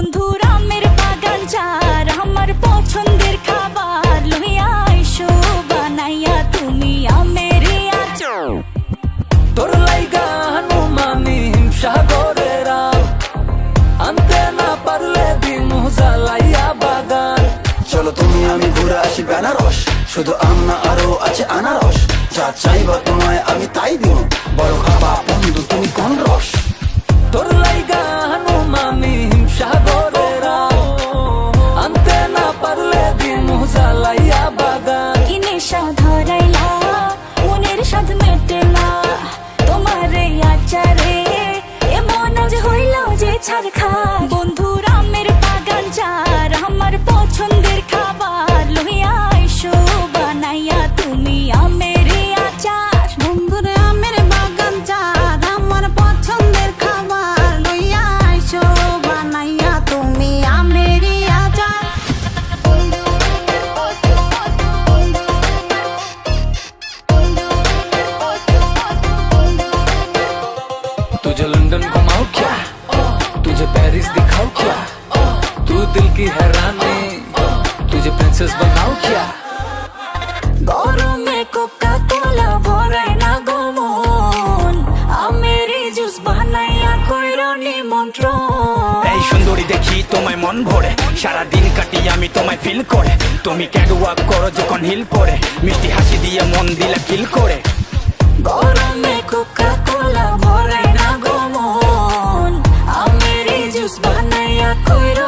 বন্ধুর আমের বাগান চার আমার পছন্দের খাবার লইয়া আইসো বানাইয়া তুমি আমের আচার। তোর লাইগা হানুমানি হিমসাগরের আম আনতে না পারলে দিমু জ্বালাইয়া বাগান। চলো তুমি আমি ঘুরে আসি বেনারস, শুধু আম না আরো আছে আনারস। যা চাইবা তোমায় আমি তাই দিব, বড় খাবা বন্ধু তুমি কোন রস। তোর লাইগা হানুমানি হিমসাগরের আম আনতে না পারলে দিমু জ্বালাইয়া বাগান। কি নেশা ধরাইলা মনের স্বাদ মেটেলা তোমার এই আচারে এমন আজ হইল যে ছাড় খা। বন্ধুর আমের বাগান চার আমার পছন্দের খাবার লইয়া আইসো বানাইয়া তুমি আমের আচার। বন্ধুর আমের বাগান চাঁদ আমার পছন্দের খাবার লইয়া আইসো বানাইয়া তুমি আমের আচার। तुझे लंदन घुमाऊं क्या, तुझे पेरिस दिखाऊं क्या, तू दिल की हैरानी तुझे प्रिंसेस बनाऊं क्या। গরমে কোকা কোলা ভরাই না গমন আমের জুস বানাইয়া কইরো নিমন্ত্রণ। এই সুন্দরী দেখি তোমায় মন ভরে, সারা দিন কাটি আমি তোমায় ফিল করে। তুমি ক্যাটওয়াক করো যখন হিল পরে, মিষ্টি হাসি দিয়ে মন দিলা কিল করে। গরমে কোকা কোলা ভরাই না গমন আমের জুস বানাইয়া কইরো